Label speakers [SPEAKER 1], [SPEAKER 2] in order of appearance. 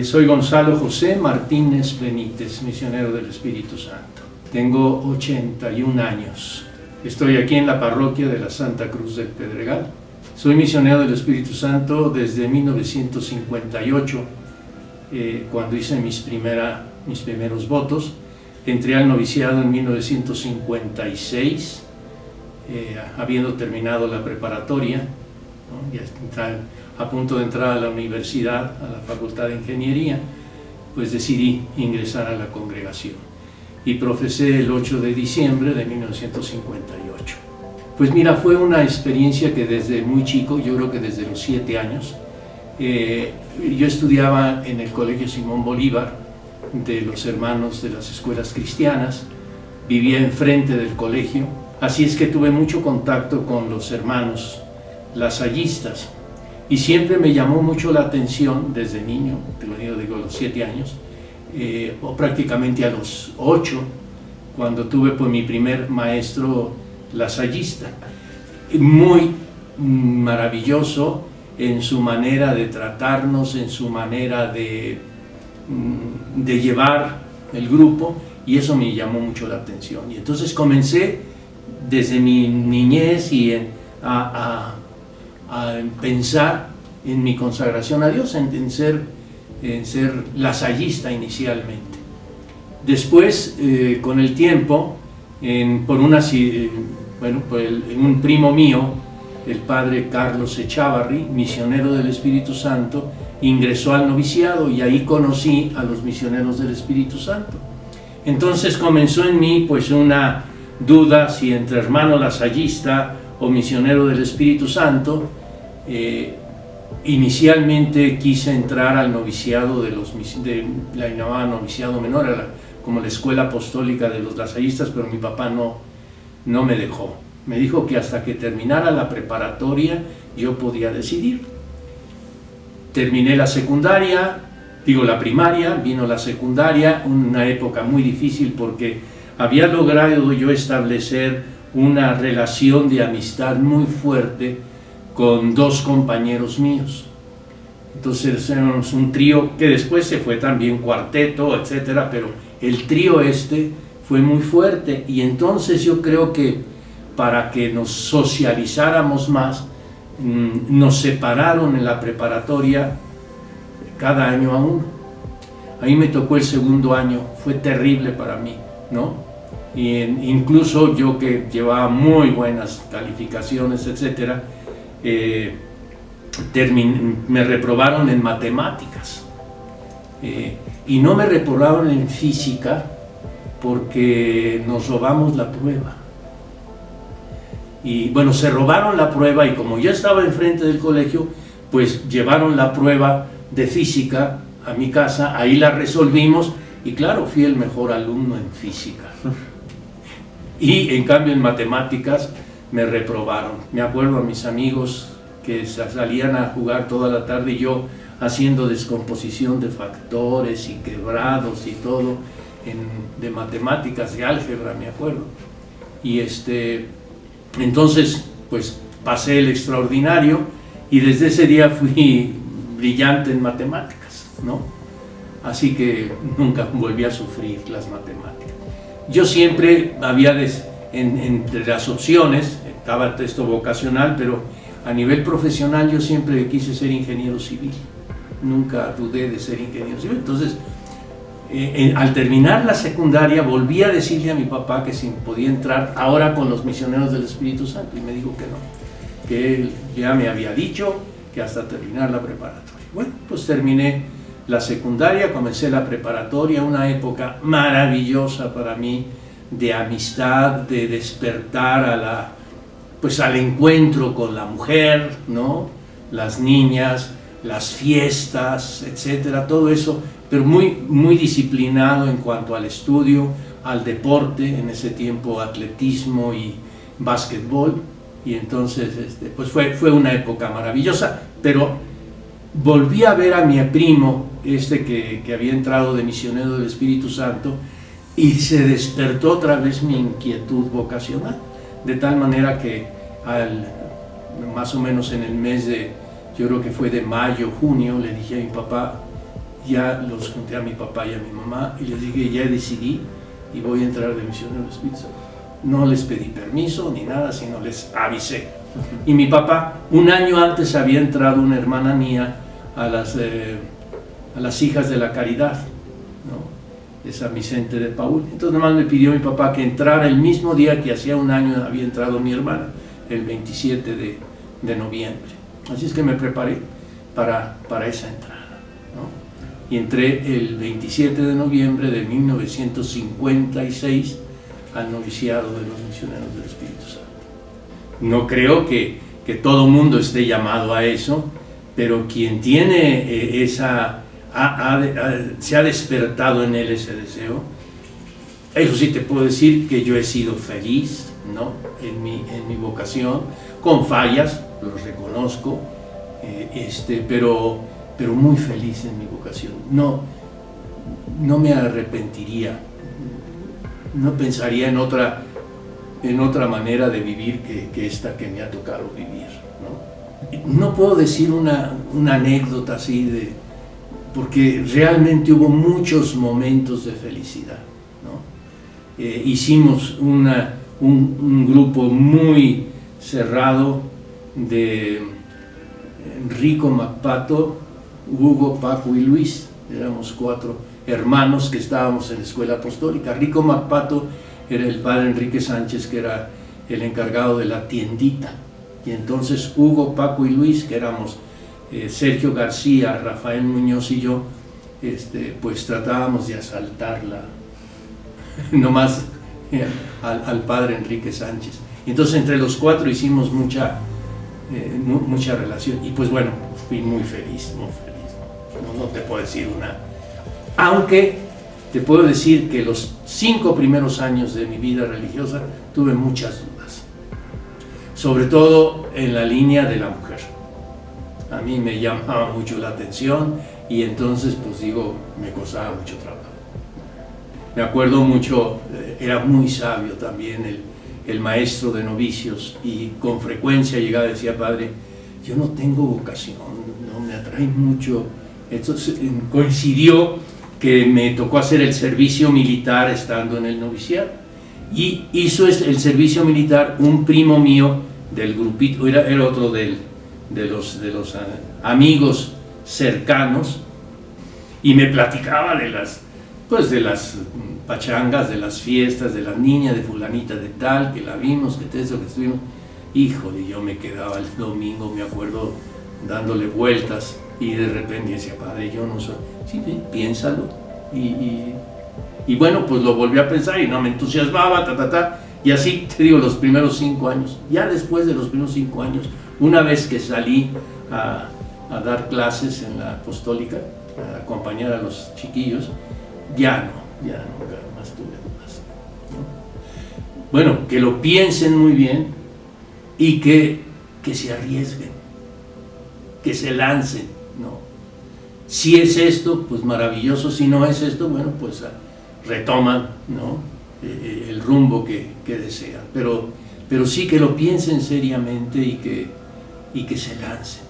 [SPEAKER 1] Soy Gonzalo José Martínez Benítez, misionero del Espíritu Santo. Tengo 81 años. Estoy aquí en la parroquia de la Santa Cruz del Pedregal. Soy misionero del Espíritu Santo desde 1958, cuando hice mis primeros votos. Entré al noviciado en 1956, habiendo terminado la preparatoria, ¿no? Ya a punto de entrar a la universidad, a la Facultad de Ingeniería, pues decidí ingresar a la congregación y profesé el 8 de diciembre de 1958. Pues mira, fue una experiencia que desde muy chico, yo creo que desde los 7 años, yo estudiaba en el Colegio Simón Bolívar, de los hermanos de las escuelas cristianas, vivía enfrente del colegio, así es que tuve mucho contacto con los hermanos lasallistas. Y siempre me llamó mucho la atención desde niño, te lo digo a los 7 años, o prácticamente a los 8, cuando tuve pues mi primer maestro lasallista. Muy maravilloso en su manera de tratarnos, en su manera de llevar el grupo, y eso me llamó mucho la atención. Y entonces comencé desde mi niñez y a pensar en mi consagración a Dios, en ser lasallista inicialmente. Después, con el tiempo, un primo mío, el padre Carlos Echavarri, misionero del Espíritu Santo, ingresó al noviciado y ahí conocí a los misioneros del Espíritu Santo. Entonces comenzó en mí pues una duda si entre hermano lasallista o misionero del Espíritu Santo. Inicialmente quise entrar al noviciado la llamaba noviciado menor, era como la escuela apostólica de los lasallistas, pero mi papá no me dejó. Me dijo que hasta que terminara la preparatoria yo podía decidir. Terminé la primaria, vino la secundaria, una época muy difícil porque había logrado yo establecer una relación de amistad muy fuerte con 2 compañeros míos. Entonces éramos un trío que después se fue también cuarteto, etcétera, pero el trío fue muy fuerte, y entonces yo creo que para que nos socializáramos más, nos separaron en la preparatoria cada año a uno. Ahí me tocó el segundo año, fue terrible para mí, ¿no? Incluso yo, que llevaba muy buenas calificaciones, etcétera, me reprobaron en matemáticas, y no me reprobaron en física porque nos robamos la prueba. Y bueno, se robaron la prueba, y como yo estaba enfrente del colegio, pues llevaron la prueba de física a mi casa, ahí la resolvimos, y claro, fui el mejor alumno en física. Y en cambio en matemáticas me reprobaron. Me acuerdo a mis amigos que salían a jugar toda la tarde, y yo haciendo descomposición de factores y quebrados y todo, de matemáticas, de álgebra, me acuerdo. Y entonces pues pasé el extraordinario, y desde ese día fui brillante en matemáticas, ¿no? Así que nunca volví a sufrir las matemáticas. Yo siempre había, entre las opciones, estaba esto vocacional, pero a nivel profesional yo siempre quise ser ingeniero civil. Nunca dudé de ser ingeniero civil. Entonces, al terminar la secundaria, volví a decirle a mi papá que si podía entrar ahora con los misioneros del Espíritu Santo, y me dijo que no, que él ya me había dicho que hasta terminar la preparatoria. Bueno, pues terminé la secundaria, comencé la preparatoria, una época maravillosa para mí, de amistad, de despertar al encuentro con la mujer, ¿no? Las niñas, las fiestas, etcétera, todo eso, pero muy, muy disciplinado en cuanto al estudio, al deporte, en ese tiempo atletismo y básquetbol. Y entonces pues fue una época maravillosa, pero volví a ver a mi primo que había entrado de misionero del Espíritu Santo, y se despertó otra vez mi inquietud vocacional, de tal manera que más o menos en el mes yo creo que fue de mayo, junio, le dije a mi papá, ya los junté a mi papá y a mi mamá y les dije, ya decidí y voy a entrar de misionero del Espíritu Santo. No les pedí permiso ni nada, sino les avisé. Y mi papá, un año antes había entrado una hermana mía a las hijas de la caridad, ¿no? San Vicente de Paúl. Entonces nada más me pidió mi papá que entrara el mismo día que hacía un año había entrado mi hermana, el 27 de noviembre. Así es que me preparé para esa entrada, ¿no? Y entré el 27 de noviembre de 1956 al noviciado de los misioneros del Espíritu Santo. No creo que todo mundo esté llamado a eso, pero quien tiene se ha despertado en él ese deseo, eso sí te puedo decir que yo he sido feliz, ¿no? en mi vocación, con fallas, los reconozco, pero muy feliz en mi vocación. No me arrepentiría, no pensaría en otra manera de vivir que esta que me ha tocado vivir, ¿no? No puedo decir una anécdota así, porque realmente hubo muchos momentos de felicidad, ¿no? Hicimos un grupo muy cerrado de Enrico Macpato, Hugo, Paco y Luis. Éramos 4 hermanos que estábamos en la escuela apostólica. Rico Macpato era el padre Enrique Sánchez, que era el encargado de la tiendita, y entonces Hugo, Paco y Luis, que éramos Sergio García, Rafael Muñoz y yo, pues tratábamos de asaltarla nomás al padre Enrique Sánchez. Entonces entre los 4 hicimos mucha relación, y pues bueno, fui muy feliz, ¿no? No te puedo decir una, aunque te puedo decir que los 5 primeros años de mi vida religiosa tuve muchas dudas, sobre todo en la línea de la mujer. A mí me llamaba mucho la atención y entonces pues digo, me costaba mucho trabajo. Me acuerdo mucho, era muy sabio también el maestro de novicios, y con frecuencia llegaba y decía, padre, yo no tengo vocación, no me atrae mucho. Entonces coincidió que me tocó hacer el servicio militar estando en el noviciado, y hizo el servicio militar un primo mío del grupito, era otro de los amigos cercanos, y me platicaba de las pachangas, de las fiestas, de la niña de fulanita de tal, que la vimos, que estuvimos. Híjole, yo me quedaba el domingo, me acuerdo, dándole vueltas, y de repente decía, padre, yo no soy. Sí, piénsalo. Y bueno, pues lo volví a pensar y no me entusiasmaba, y así te digo, los primeros 5 años. Ya después de los primeros 5 años, una vez que salí a dar clases en la apostólica, a acompañar a los chiquillos, ya nunca más tuve dudas, ¿no? Bueno, que lo piensen muy bien y que se arriesguen, que se lancen, ¿no? Si es esto, pues maravilloso; si no es esto, bueno, pues retoman, ¿no? El rumbo que desean, pero sí que lo piensen seriamente y que se lancen.